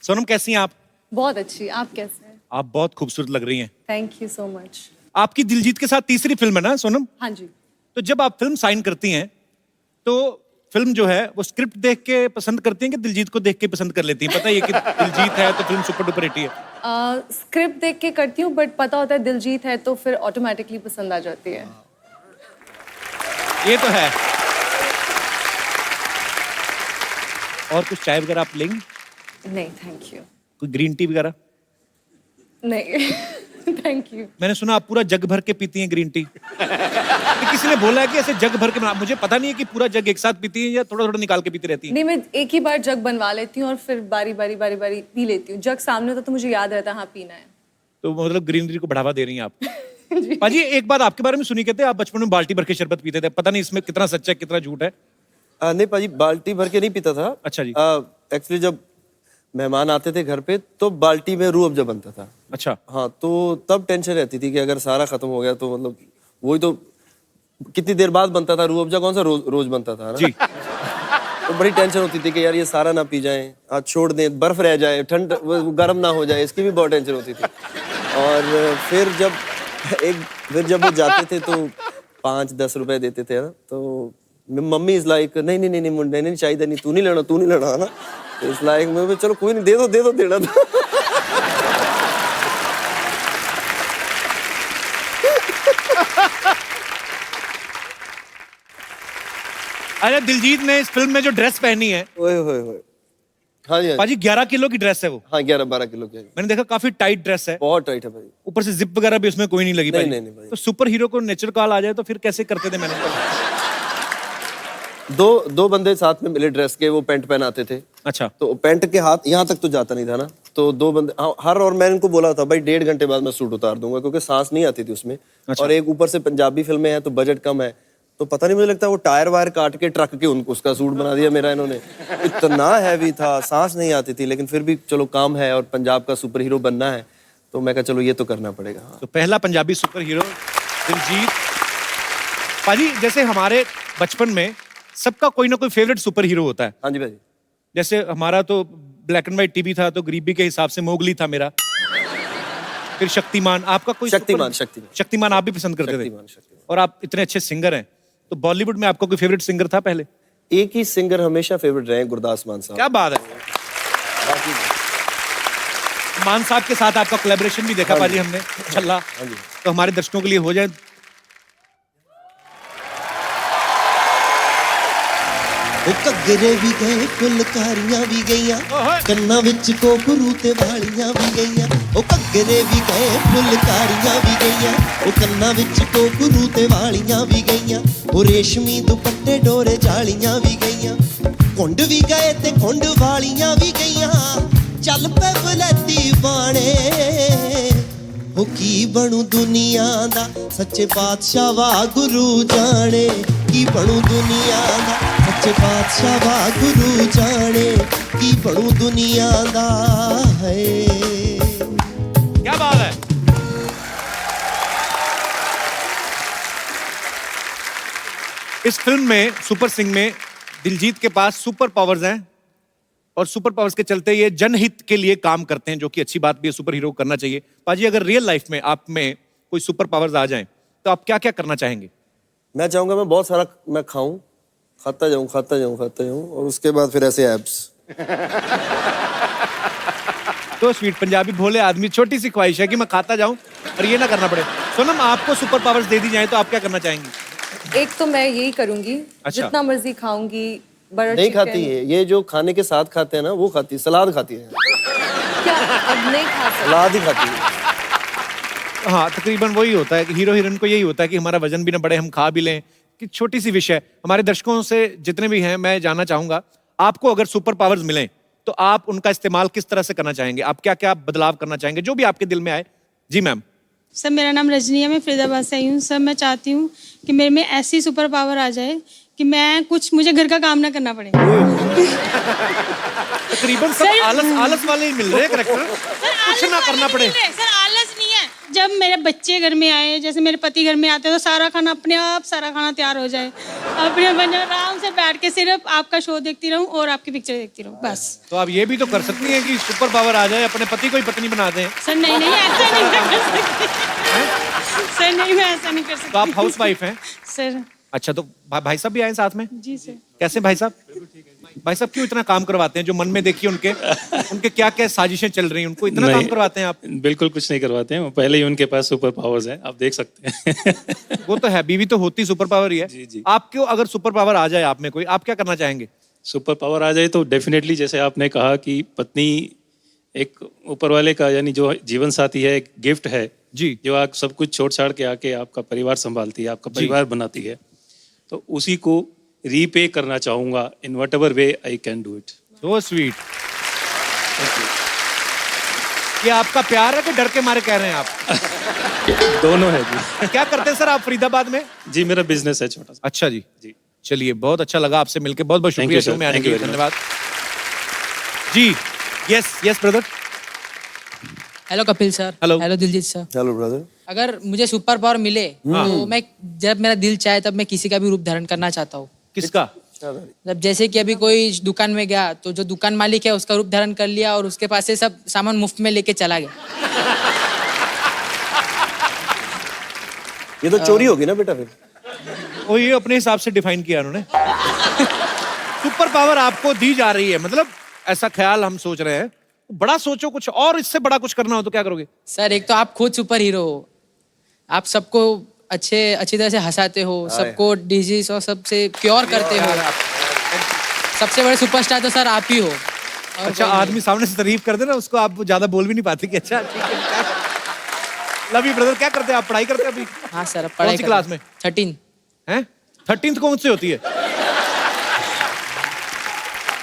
सोनम कैसी हैं आप? बहुत अच्छी। आप कैसे हैं? आप बहुत खूबसूरत लग रही हैं। Thank you so much. आपकी दिलजीत के साथ तीसरी फिल्म है ना सोनम? हाँ जी। तो जब आप फिल्म साइन करती हैं तो फिल्म जो है वो स्क्रिप्ट देख के पसंद करती हैं कि दिलजीत को देख के पसंद कर लेती हैं? पता है ये कि दिलजीत है तो फिल्म सुपर डुपर हिट है। स्क्रिप्ट देख के करती हूँ, बट पता होता है दिलजीत है तो फिर ऑटोमेटिकली पसंद आ जाती है। ये तो है। और कुछ चाय वगैरह आप लेंगे? नहीं थैंक यू। कोई ग्रीन टी वगैरह? नहीं थैंक यू। मैंने सुना आप पूरा जग भर के पीती हैं ग्रीन टी। किसी ने बोला है कि ऐसे जग भर के मुझे पता नहीं है कि पूरा जग एक साथ पीती हैं या थोड़ा थोड़ा निकाल के पीती रहती हैं। नहीं, मैं एक ही बार जग बनवा लेती हूँ और फिर बारी बारी पी लेती हूँ। जग सामने होता तो मुझे याद रहता हाँ पीना है। तो मतलब ग्रीनरी को बढ़ावा दे रही हैं आप। पाजी एक बात आपके बारे में सुनी कहते हैं आप बचपन में बाल्टी भर के शरबत पीते थे, पता नहीं इसमें कितना सच्चा है कितना झूठ है। नहीं पाजी, बाल्टी भर के नहीं पीता था। अच्छा जी। एक्चुअली जब मेहमान आते थे घर पे तो बाल्टी में रूह अफ़ज़ा बनता था। अच्छा। हाँ, तो तब टेंशन रहती थी कि अगर सारा खत्म हो गया तो मतलब वही तो कितनी देर बाद बनता था रूह अफ़ज़ा, कौन सा रोज बनता था ना? जी। तो बड़ी टेंशन होती थी कि यार ये सारा ना पी जाए, आज छोड़ दें, बर्फ रह जाए, ठंड गर्म ना हो जाए, इसकी भी बहुत टेंशन होती थी। और फिर जब वो जाते थे तो 5-10 रुपए देते थे ना, तो मम्मी इज लाइक नहीं मुंडे नहीं चाहिए, नहीं तू नहीं लेना है ना। इस लाइक में चलो कोई नहीं, दे दो देना था। अरे दिलजीत ने इस फिल्म में जो ड्रेस पहनी है, ओए हाँ जी, पाजी 11 किलो की ड्रेस है वो। हाँ 11-12 किलो की। मैंने देखा काफी टाइट ड्रेस है, बहुत टाइट है भाई। ऊपर से जिप वगैरह भी उसमें कोई नहीं लगी। नहीं भाई। तो सुपर हीरो को नेचर कॉल आ जाए तो फिर कैसे करते थे? मैंने दो बंदे साथ में मिले ड्रेस के, वो पैंट पहनाते थे। अच्छा। तो पैंट के हाथ यहाँ तक तो जाता नहीं था ना, तो दो बंदे हर, और मैंने इनको बोला था भाई 1.5 घंटे बाद मैं सूट उतार दूंगा क्योंकि सांस नहीं आती थी उसमें। अच्छा। और एक ऊपर से पंजाबी फिल्में हैं तो बजट कम है, तो पता नहीं मुझे लगता है वो टायर वायर काट के ट्रक के उसका सूट बना दिया मेरा इन्होंने। इतना हैवी था, सांस नहीं आती थी, लेकिन फिर भी चलो काम है और पंजाब का सुपर हीरो बनना है तो मैं कहा चलो ये तो करना पड़ेगा। तो पहला पंजाबी सुपर हीरो दिलजीत। पाजी जैसे हमारे बचपन में सबका कोई ना कोई फेवरेट सुपर हीरो होता है। हाँ जी भाई। जैसे हमारा तो ब्लैक एंड व्हाइट टीवी था तो गरीबी के हिसाब से मोगली था मेरा, फिर शक्तिमान। आपका कोई शक्तिमान आप भी पसंद करते थे? और आप इतने अच्छे सिंगर हैं तो बॉलीवुड में आपका कोई फेवरेट सिंगर था पहले? एक ही सिंगर हमेशा फेवरेट रहे, गुरदास मान साहब। क्या बात है। मान साहब के साथ आपका कोलैबोरेशन भी देखा पाजी हमने, छल्ला। तो हमारे दर्शकों के लिए हो जाए। घग्गरे भी गए फुलकारियां भी गईयां, कन्ना विच कोकरू ते वालियां भी गईयां। ओ घग्गरे भी गए फुलकारियां भी गईयां, ओ कन्ना विच कोकरू ते वालियां भी गईयां। ओ रेशमी दुपट्टे डोरे जालियां भी गईयां, कुंड भी गए ते कुंड वालियां भी गईयां। चल पे बलैती बाणे हो की बनू दुनिया दा, सच्चे बादशाह वाह गुरु जाने की बनू दुनिया दा। सच्चे बादशाह वाह गुरु जाने की बनू दुनिया दा है। क्या बात है। इस फिल्म में सुपर सिंह में दिलजीत के पास सुपर पावर्स हैं और सुपर पावर्स के चलते ये जनहित के लिए काम करते हैं, जो कि अच्छी बात भी है, सुपर हीरो करना चाहिए। पाजी अगर रियल लाइफ में आप में कोई सुपर पावर्स आ जाएं तो आप क्या क्या करना चाहेंगे? मैं चाहूंगा मैं बहुत सारा मैं खाऊं, खाता जाऊं और उसके बाद फिर ऐसे एब्स। तो स्वीट पंजाबी भोले आदमी, छोटी सी ख्वाहिश है कि मैं खाता जाऊं और ये ना करना पड़े। सोनम आपको सुपर पावर्स दे दी जाए तो आप क्या करना चाहेंगी? एक तो मैं यही करूंगी। अच्छा। जितना मर्जी खाऊंगी। नहीं खाती है ये, जो खाने के साथ खाते हैं ना वो खाती है, सलाद खाती है। क्या अब नहीं खा सकती? सलाद ही खाती है। हाँ तकरीबन वही होता है कि हीरो हीरोइन को यही होता है कि हमारा वजन भी ना बढ़े, हम खा भी लें। कि छोटी सी विषय हमारे दर्शकों से जितने भी हैं मैं जानना चाहूंगा, आपको अगर सुपर पावर्स मिलें तो आप उनका इस्तेमाल किस तरह से करना चाहेंगे? आप क्या क्या बदलाव करना चाहेंगे, जो भी आपके दिल में आए। जी मैम। सर मेरा नाम रजनी है, मैं फरीदाबाद से आई हूँ। सर मैं चाहती हूँ कि मेरे में ऐसी सुपर पावर आ जाए कि मुझे घर का काम ना करना पड़े। तकरीबन सब आलस वाले ही मिल रहे हैं कैरेक्टर। कुछ ना करना पड़े। सर आलस नहीं है, जब मेरे बच्चे घर में आए, जैसे मेरे पति घर में आते हैं, तो सारा खाना अपने आप सारा खाना तैयार हो जाए, अपने बने आराम से बैठ के सिर्फ आपका शो देखती रहूं और आपकी पिक्चर देखती रहूं, बस। तो आप ये भी तो कर सकती हैं कि सुपर पावर आ जाए, अपने पति को ही पत्नी बना दें। सर नहीं नहीं, ऐसा नहीं मैं कर सकती। सर नहीं, मैं ऐसा नहीं कर सकती। तो आप हाउस वाइफ हैं? सर अच्छा, तो भाई साहब भी आए साथ में? जी सर। कैसे भाई साहब? भाई साहब क्यों इतना काम करवाते हैं? जो मन में देखिए उनके क्या क्या साजिशें चल रही हैं, उनको इतना काम करवाते हैं आप? बिल्कुल कुछ नहीं करवाते हैं, पहले ही उनके पास सुपर पावर्स हैं, आप देख सकते हैं। वो तो है, बीवी तो होती सुपर पावर ही है। जी, जी। आपको अगर सुपर पावर आ जाए आप में कोई, आप क्या करना चाहेंगे? सुपर पावर आ जाए तो डेफिनेटली, जैसे आपने कहा कि पत्नी एक ऊपर वाले का, यानी जो जीवन साथी है, एक गिफ्ट है जी। जो आप सब कुछ छोड़ छाड़ के आके आपका परिवार संभालती है, आपका परिवार बनाती है, तो उसी को रीपे करना चाहूंगा in what ever way I can do it. So sweet. ये आपका प्यार है कि डर के मारे कह रहे हैं आप? दोनों है जी। क्या करते हैं सर आप फरीदाबाद में? जी मेरा बिजनेस है छोटा सा। अच्छा जी। जी चलिए, बहुत अच्छा लगा आपसे मिलकर, बहुत बहुत Thank शुक्रिया you, शो sir. में आने Thank के लिए, you very धन्यवाद जी। Yes yes brother. Hello Kapil sir. Hello. Hello Diljit sir. Hello brother. अगर मुझे सुपर पावर मिले तो मैं, जब मेरा दिल चाहे तब मैं किसी का भी रूप धारण करना चाहता हूँ। किसका? मतलब जैसे कि अभी कोई दुकान में गया तो जो दुकान मालिक है उसका रूप धारण कर लिया और उसके पास से सब सामान मुफ्त में लेके चला गया। ये तो चोरी होगी ना बेटा फिर। वो ये अपने हिसाब से डिफाइन किया उन्होंने। सुपर पावर आपको दी जा रही है, मतलब ऐसा ख्याल हम सोच रहे हैं। बड़ा सोचो, कुछ और इससे बड़ा कुछ करना हो तो क्या करोगे? सर एक तो आप खुद सुपर हीरो हो, आप सबको अच्छी तरह से हंसाते हो, सबको डिजीज और सबसे क्योर करते हो। सबसे बड़े सुपरस्टार तो सर आप ही हो। और अच्छा, आदमी सामने से तारीफ कर दे ना, उसको आप ज्यादा बोल भी नहीं पाते कि अच्छा ठीक है। Love you brother. क्या करते हैं आप? पढ़ाई करते हैं अभी? हाँ सर, कौन पढ़ाई सी क्लास में? 13। हैं? 13th कौन सी होती है?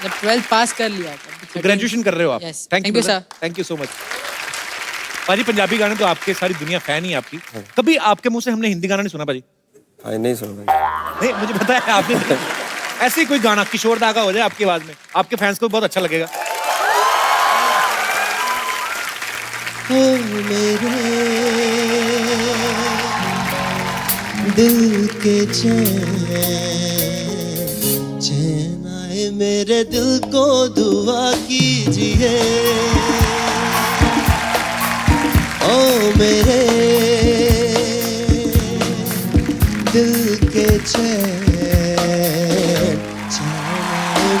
जब 12th पास कर लिया। ग्रेजुएशन कर रहे हो आप? Yes. Thank Thank you you, sir. Thank you so much. पाजी, पंजाबी गाने तो आपके सारी दुनिया फैन ही है आपकी। कभी आपके मुंह से हमने हिंदी गाना नहीं सुना पाजी? हाँ नहीं सुन भाई। नहीं, मुझे पता है आपने। ऐसे ही कोई गाना किशोर दा का हो जाए आपकी आवाज में, आपके फैंस को बहुत अच्छा लगेगा। ओ मेरे दिल के चैन आए, मेरे दिल को दुआ कीजिए। ओ मेरे दिल के चैन आए,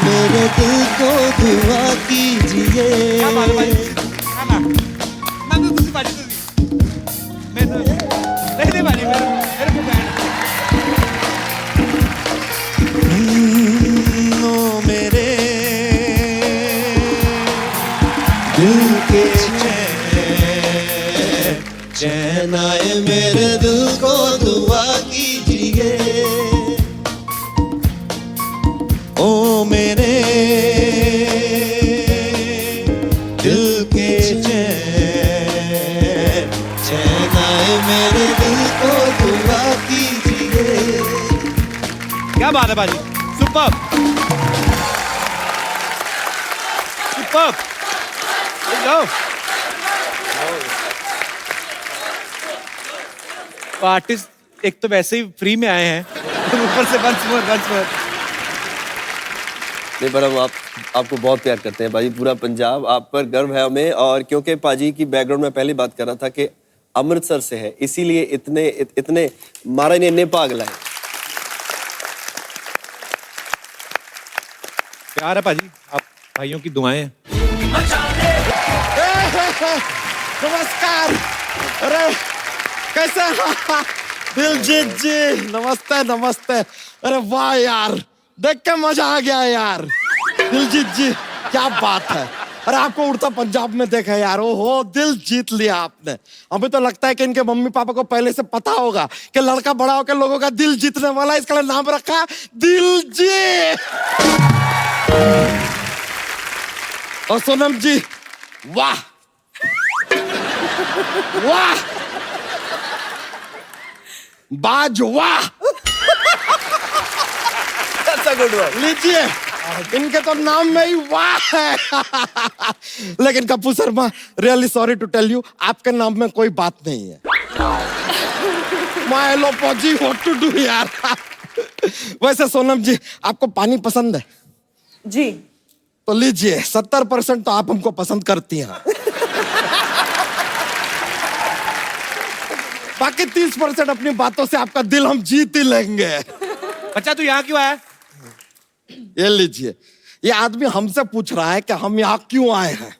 मेरे दिल को दुआ कीजिए। ओ मेरे दिल के चैन आए, मेरे दिल को दुआ कीजिए। ओ मेरे दिल के चैन आए, मेरे दिल को दुआ कीजिए। क्या बात है बाजी, सुपर सुपर। आर्टिस्ट एक तो वैसे ही फ्री में आए हैं, ऊपर से वंस मोर। नहीं पर हम आपको बहुत प्यार करते हैं पाजी, पूरा पंजाब आप पर गर्व है हमें। और क्योंकि पाजी की बैकग्राउंड में पहले बात कर रहा था कि अमृतसर से है, इसीलिए इतने महाराज ने इन्ने भाग लाए। प्यार है पाजी, आप भाइयों की दुआएं हैं। नमस्कार। अरे कैसे? दिलजीत जी नमस्ते नमस्ते। अरे वाह यार, देख के मजा आ गया यार। दिलजीत जी क्या बात है। अरे आपको उड़ता पंजाब में देखा यार, ओहो दिल जीत लिया आपने। अभी तो लगता है कि इनके मम्मी पापा को पहले से पता होगा कि लड़का बड़ा होकर लोगों का दिल जीतने वाला है, इसका नाम रखा दिलजीत। और सोनम जी वाह वाह बाज वाह। Good work. लीजिए इनके तो नाम में ही वाह है। लेकिन Kapoor Sharma, really sorry to tell you, आपके नाम में कोई बात नहीं है। माय लोपोजी, व्हाट टू डू यार। वैसे सोनम जी, आपको पानी पसंद है? जी। तो लीजिए, 70% तो आप हमको पसंद करती हैं। बाकी 30% अपनी बातों से आपका दिल हम जीत ही लेंगे। बच्चा तू यहाँ क्यों आया? ये लीजिए, ये आदमी हमसे पूछ रहा है कि हम यहाँ क्यों आए हैं।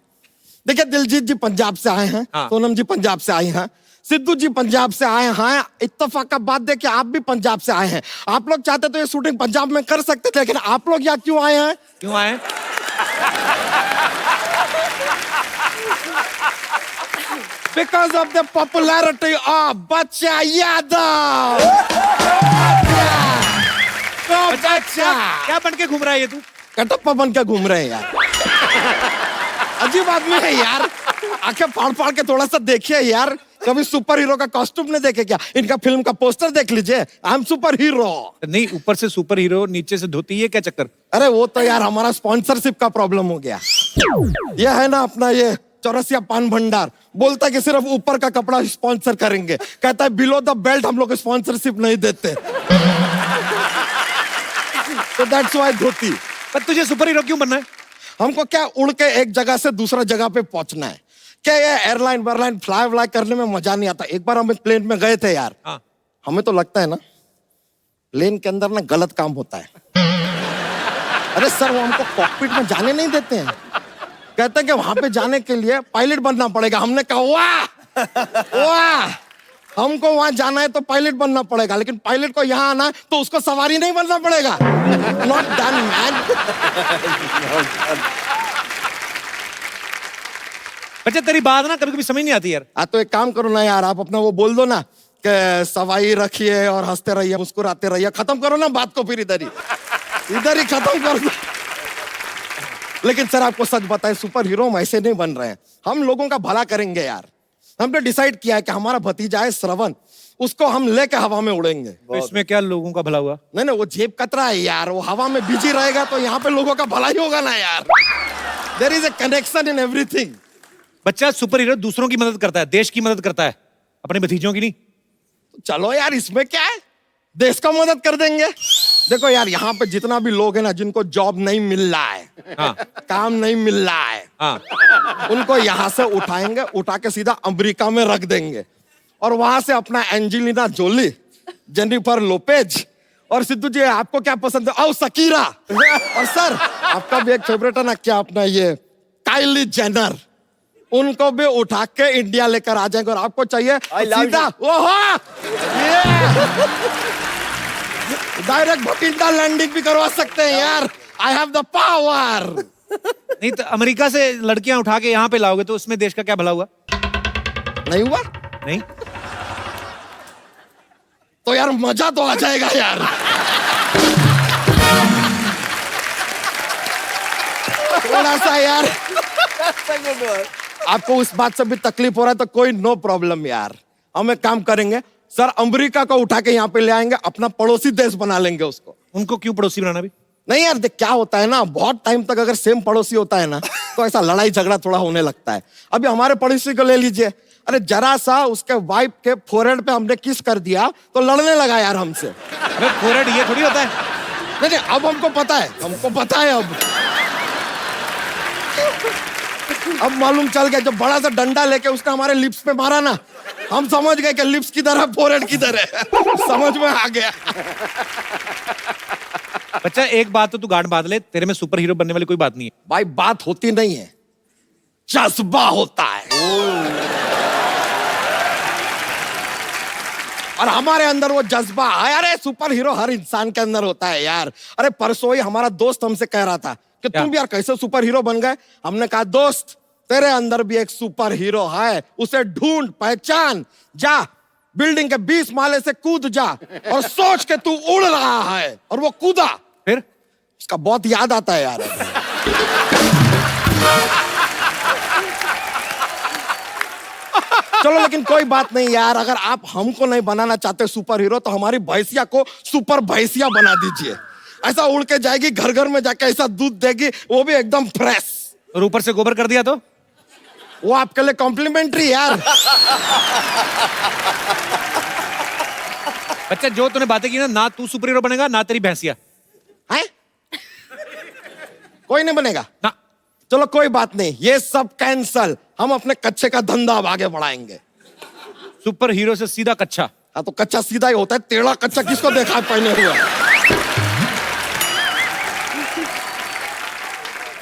देखिए, दिलजीत जी पंजाब से आए हैं, हाँ। सोनम जी पंजाब से आई हैं, सिद्धू जी पंजाब से आए हैं। इत्तेफाक का बात देखिए, आप भी पंजाब से आए हैं। आप लोग चाहते तो ये शूटिंग पंजाब में कर सकते थे, लेकिन आप लोग यहाँ क्यों आए हैं? क्यों आए? Because of the popularity of बच्चा यादव। बच्चा क्या बन के घूम रहा है ये तू? कटप्पा बन के घूम रहे हैं यार। अजीब आदमी है यार। आंखें फाड़ फाड़ के थोड़ा सा देखिए यार। कभी सुपर हीरो का कॉस्ट्यूम नहीं देखे क्या? इनका फिल्म का पोस्टर देख लीजिए, आई एम सुपर हीरो। नहीं, ऊपर से सुपर हीरो, नीचे से धोती, ये क्या चक्कर? अरे वो तो यार हमारा स्पॉन्सरशिप का प्रॉब्लम हो गया। ये है ना अपना ये चौरसिया पान भंडार, बोलता है कि सिर्फ ऊपर का कपड़ा स्पॉन्सर करेंगे, कहता है बिलो द बेल्ट हम लोग स्पॉन्सरशिप नहीं देते। तो दैट्स व्हाई धोती। पर तुझे सुपर हीरो क्यों बनना है? हमको क्या उड़ के एक जगह से दूसरा जगह पे पहुंचना है। क्या ये एयरलाइन वेयरलाइन फ्लाई व्लाई करने में मजा नहीं आता। एक बार हम एक प्लेन में गए थे यार, हाँ। हमें तो लगता है ना प्लेन के अंदर ना गलत काम होता है। अरे सर, वो हमको कॉकपिट में जाने नहीं देते हैं। कहते हैं कि वहां पे जाने के लिए पायलट बनना पड़ेगा। हमने कहा वाह वाह, हमको वहां जाना है तो पायलट बनना पड़ेगा, लेकिन पायलट को यहाँ आना है तो उसको सवारी नहीं बनना पड़ेगा। Not done man. बच्चा तेरी बात ना कभी कभी समझ नहीं आती यार। तो एक काम करो ना यार, आप अपना वो बोल दो ना कि सवाई रखिए और हंसते रहिए, मुस्कुराते रहिए। खत्म करो ना बात को, फिर इधर ही खत्म कर दो। लेकिन सर, आपको सच बताएं, सुपर हीरो हम ऐसे नहीं बन रहे हैं। हम लोगों का भला करेंगे यार। हमने डिसाइड किया है कि हमारा भतीजा है श्रवण, उसको हम लेके हवा में उड़ेंगे। तो इसमें क्या लोगों का भला हुआ? नहीं नहीं, वो जेब कतरा है यार। वो हवा में बिजी रहेगा तो यहाँ पे लोगों का भला ही होगा ना यार। There is a connection in everything. बच्चा, सुपर हीरो दूसरों की मदद करता है, देश की मदद करता है, अपने भतीजों की नहीं। चलो यार, इसमें क्या है, देश का मदद कर देंगे। देखो यार, यहाँ पे जितना भी लोग हैं ना, जिनको जॉब नहीं मिल रहा है, हाँ। काम नहीं मिल रहा है, हाँ। उनको यहाँ से उठाएंगे, उठा के सीधा अमेरिका में रख देंगे और वहां से अपना एंजेलिना जोली, जेनिफर लोपेज और सिद्धू जी, आपको क्या पसंद है? शकीरा। और सर, आपका भी एक फेवरेट है ना, क्या अपना ये काइली जेनर, उनको भी उठा के इंडिया लेकर आ जाएंगे। और आपको चाहिए सीधा डायरेक्ट भटिंडा लैंडिंग भी करवा सकते हैं यार। I have the power. नहीं तो अमेरिका से लड़कियां उठा के यहाँ पे लाओगे तो उसमें देश का क्या भला हुआ? नहीं हुआ? नहीं तो यार मजा तो आ जाएगा यार। थोड़ा सा यार आपको उस बात से भी तकलीफ हो रहा है तो कोई नो प्रॉब्लम यार। हम एक काम करेंगे सर, अमेरिका को उठा के यहाँ पे ले आएंगे, अपना पड़ोसी देश बना लेंगे उसको। उनको क्यों पड़ोसी बनाना भी? नहीं यार, देख क्या होता है ना, बहुत टाइम तक अगर सेम पड़ोसी होता है ना तो ऐसा लड़ाई झगड़ा थोड़ा होने लगता है। अभी हमारे पड़ोसी को ले लीजिए, अरे जरा सा उसके वाइफ के फोरहेड पे हमने किस कर दिया तो लड़ने लगा यार हमसे। अबे फोरहेड ये थोड़ी होता है। नहीं नहीं, अब हमको पता है, अब मालूम चल गया। जब बड़ा सा डंडा लेके उसने हमारे लिप्स पे मारा ना, हम समझ गए कि लिप्स किधर है, फोरहेड किधर है। समझ में आ गया। बच्चा, एक बात तो तू गांड बांध ले, तेरे में सुपर हीरो बनने वाली कोई बात नहीं है। भाई बात होती नहीं है, जज्बा होता है। और हमारे अंदर वो जज्बा है। अरे सुपर हीरो हर इंसान के अंदर होता है यार। अरे परसों ही हमारा दोस्त हमसे कह रहा था कि तुम यार कैसे सुपर हीरो बन गए। हमने कहा दोस्त, तेरे अंदर भी एक सुपर हीरो है, उसे ढूंढ पहचान, जा बिल्डिंग के 20 माले से कूद जा और सोच के तू उड़ रहा है। और वो कूदा, फिर उसका बहुत याद आता है यार। चलो लेकिन कोई बात नहीं यार, अगर आप हमको नहीं बनाना चाहते सुपर हीरो तो हमारी भैंसिया को सुपर भैंसिया बना दीजिए। ऐसा उड़ के जाएगी, घर घर में जाके ऐसा दूध देगी, वो भी एकदम फ्रेश। और ऊपर से गोबर कर दिया तो वो आपके लिए कॉम्प्लीमेंट्री यार। बच्चा, जो तूने बातें की ना तू सुपर हीरो बनेगा ना तेरी भैंसिया। है? कोई नहीं बनेगा ना। चलो कोई बात नहीं, ये सब कैंसल। हम अपने कच्चे का धंधा अब आगे बढ़ाएंगे। सुपर हीरो से सीधा कच्चा। हाँ तो कच्चा सीधा ही होता है, टेढ़ा कच्चा किसको देखा है पहने हुए?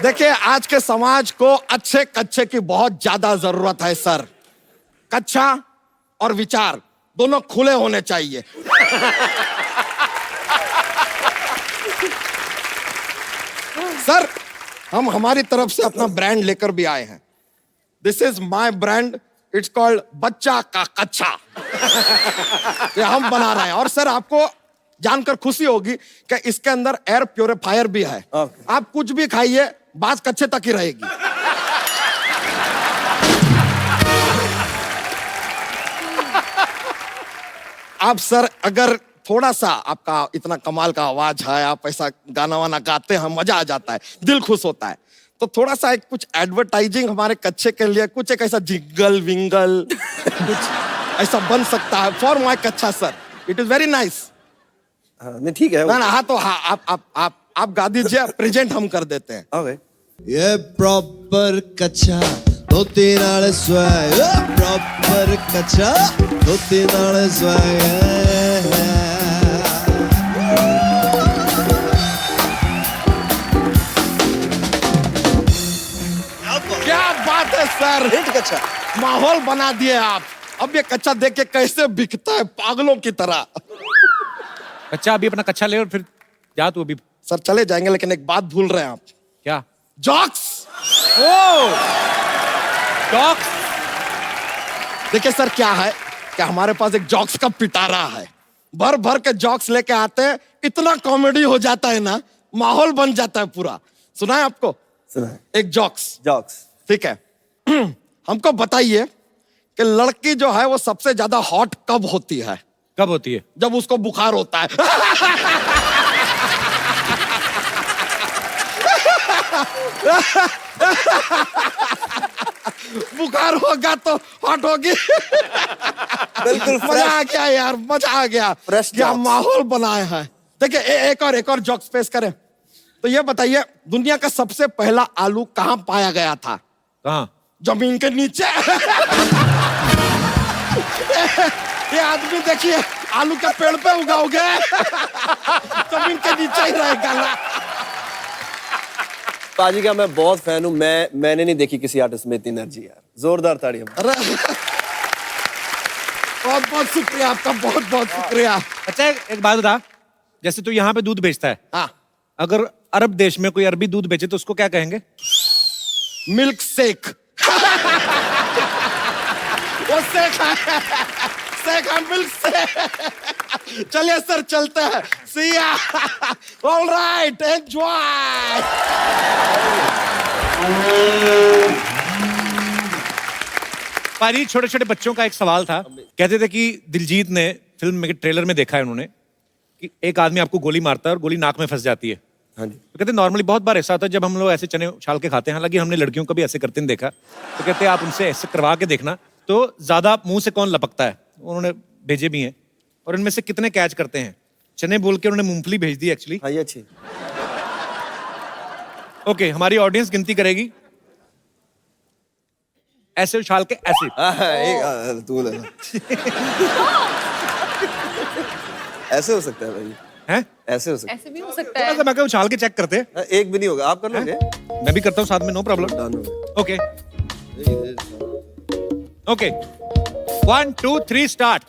देखिए, आज के समाज को अच्छे कच्चे की बहुत ज्यादा जरूरत है सर। कच्चा और विचार दोनों खुले होने चाहिए। सर, हम हमारी तरफ से अपना ब्रांड लेकर भी आए हैं। This is my brand, it's called बच्चा का कच्चा। ये हम बना रहे हैं। और सर, आपको जानकर खुशी होगी कि इसके अंदर एयर प्योरीफायर भी है। आप कुछ भी खाइए, बात कच्चे तक ही रहेगी। आप सर, अगर थोड़ा सा आपका इतना कमाल का आवाज है, आप ऐसा गाना वाना गाते हैं, मजा आ जाता है, दिल खुश होता है, तो थोड़ा सा एक कुछ एडवर्टाइजिंग हमारे कच्चे के लिए, कुछ एक ऐसा जिंगल विंगल कुछ ऐसा बन सकता है फॉर माय कच्चा sir. It is very nice. नहीं ठीक है। ना ना, हाँ तो हाँ, आप गा दीजिए, प्रेजेंट हम कर देते हैं। ओके। ये प्रॉपर कच्चा धोती नाल स्वैग, प्रॉपर कच्चा धोती नाल स्वैग। क्या बात है सर, हिट कच्चा। माहौल बना दिए आप। अब ये कच्चा देख के कैसे बिकता है पागलों की तरह। कच्चा अभी अपना कच्चा ले और फिर जा तू अभी। सर चले जाएंगे, लेकिन एक बात भूल रहे हैं आप। क्या? जॉक्स। ओ जॉक्स। देखिए सर, क्या है कि हमारे पास एक जॉक्स का पिटारा है। भर भर के जॉक्स लेके आते हैं, इतना कॉमेडी हो जाता है ना, माहौल बन जाता है पूरा। सुना है आपको? सुना है। एक जॉक्स। जॉक्स। ठीक है। हमको बताइए कि लड़की जो है वो सबसे ज्यादा हॉट कब होती है? कब होती है? जब उसको बुखार होता है। बुखार होगा तो हॉट होगी। बिल्कुल मजा आ गया यार, मजा आ गया। Fresh क्या jokes। माहौल बनाए हैं। देखिए, एक और जॉक्स पेश करें तो ये बताइए, दुनिया का सबसे पहला आलू कहां पाया गया था? कहाँ? जमीन के नीचे। ये आदमी देखिए, आलू के पेड़ पे उगाओगे, जमीन के नीचे ही रहेगा ना। पाजी का मैं बहुत फैन हूँ। मैंने नहीं देखी किसी आर्टिस्ट में इतनी एनर्जी यार। जोरदार ताड़ियां। अरे बहुत बहुत शुक्रिया आपका, बहुत बहुत शुक्रिया। अच्छा, एक बात बता, जैसे तू यहाँ पे दूध बेचता है, हाँ, अगर अरब देश में कोई अरबी दूध बेचे तो उसको क्या कहेंगे? Milk shake. वो शेक है, शेक है, मिल्क शेक। चलिए सर, चलते हैं। सी या। All right, enjoy. पारी, छोटे छोटे बच्चों का एक सवाल था। कहते थे कि दिलजीत ने फिल्म में ट्रेलर में देखा है उन्होंने कि एक आदमी आपको गोली मारता है और गोली नाक में फंस जाती है। हाँ जी। तो कहते नॉर्मली बहुत बार ऐसा होता है जब हम लोग ऐसे चने उछाल के खाते हैं, हालांकि हमने लड़कियों को भी ऐसे करते हैं देखा, तो कहते हैं आप उनसे ऐसे करवा के देखना तो ज्यादा मुंह से कौन लपकता है। उन्होंने भेजे भी हैं और इनमें से कितने कैच करते हैं। चने बोल के उन्होंने मूंगफली भेज दी एक्चुअली। हाँ, ये अच्छी। ओके, हमारी ऑडियंस गिनती करेगी। ऐसे उछाल के ऐसे। तू ऐसे हो सकता है भाई। हैं? ऐसे हो सकता है। ऐसे भी हो सकता थोड़ा है। सा मैं क्या उछाल के चेक करते हैं। हाँ, एक भी नहीं होगा। आप कर लोगे? मैं भी करता हूँ साथ में, नो प्रॉब्लम। डन हो गया। Okay okay, 1 2 3 start.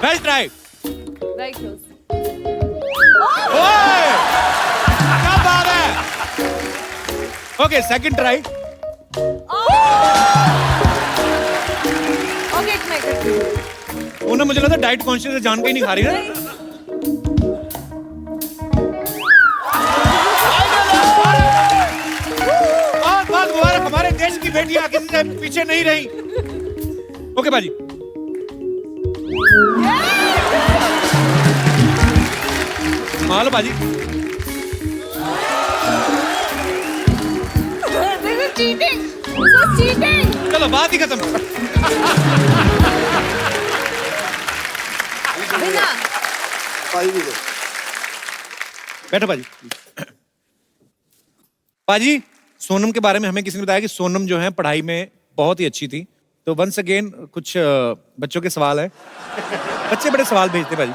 Well try. Very close. ओए, क्या बात है। Okay, second try. Okay, it's my turn. उन्होंने मुझे लगा डाइट कॉन्शियस है, जान के ही नहीं खा रही ना। बहुत मुबारक, हमारे देश की बेटियां किसी से पीछे नहीं रही। ओके बाजी, मान लो बाजी। चलो बात ही खत्म। बिना पाई भी दो। बैठो बाजी। बाजी, सोनम के बारे में हमें किसी ने बताया कि सोनम जो है पढ़ाई में बहुत ही अच्छी थी। तो वंस अगेन कुछ बच्चों के सवाल है। बच्चे बड़े सवाल भेजते बाजी।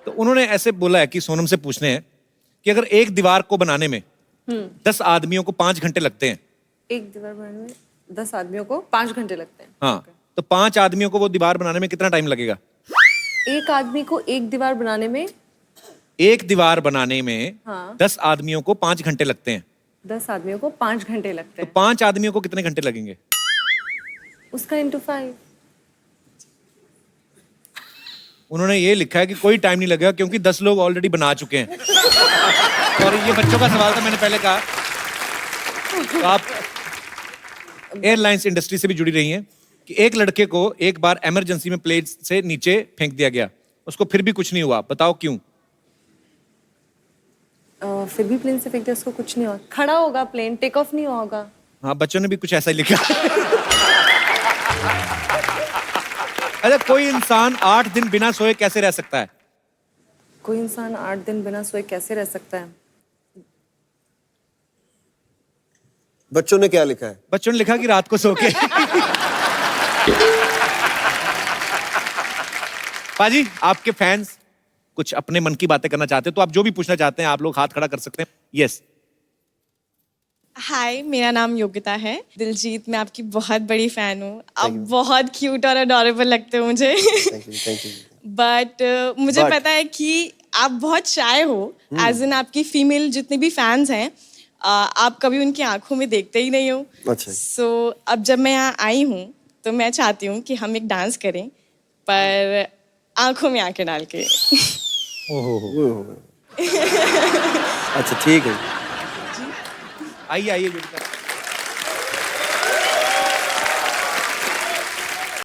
तो उन्होंने ऐसे बोला है कि सोनम से पूछने हैं कि अगर एक दीवार को बनाने में 10 आदमियों को 5 घंटे लगते हैं। एक दीवार बनाने में 10 आदमियों को 5 घंटे लगते हैं। हाँ, तो 5 आदमियों को वो दीवार बनाने में कितना टाइम लगेगा? एक आदमी को एक दीवार बनाने में एक दीवार बनाने में हाँ। 10 आदमियों को 5 घंटे लगते हैं। 10 आदमियों को 5 घंटे लगते तो हैं। 5 आदमियों को कितने घंटे लगेंगे? उसका इंटू 5। उन्होंने ये लिखा है कि कोई टाइम नहीं लगेगा क्योंकि 10 लोग ऑलरेडी बना चुके हैं। और ये बच्चों का सवाल था, मैंने पहले कहा। तो आप एयरलाइंस इंडस्ट्री से भी जुड़ी रही हैं कि एक लड़के को एक बार इमरजेंसी में प्लेन से नीचे फेंक दिया गया, उसको फिर भी कुछ नहीं हुआ, बताओ क्यों? फिर भी प्लेन से फेंक दिया, उसको कुछ नहीं हुआ। खड़ा होगा प्लेन, टेक ऑफ नहीं हुआ होगा। हाँ, बच्चों ने भी कुछ ऐसा ही लिखा। अच्छा, कोई इंसान 8 दिन बिना सोए कैसे रह सकता है? कोई इंसान 8 दिन बिना सोए कैसे रह सकता है? बच्चों ने क्या लिखा है? बच्चों ने लिखा कि रात को सो के। पाजी, आपके फैंस कुछ अपने मन की बातें करना चाहते हैं तो आप जो भी पूछना चाहते हैं आप लोग हाथ खड़ा कर सकते हैं। यस। हाय, मेरा नाम योगिता है। दिलजीत, मैं आपकी बहुत बड़ी फैन हूँ। आप बहुत क्यूट और अडोरेबल लगते हो मुझे। Thank you. बट मुझे पता है कि आप बहुत शाय हो। एज इन आपकी फीमेल जितने भी फैंस हैं, आप कभी उनकी आंखों में देखते ही नहीं हो। अच्छा। सो अब जब मैं यहाँ आई हूँ तो मैं चाहती हूँ कि हम एक डांस करें, पर आंखों में आंखें डाल के। अच्छा ठीक है। आइए आइए।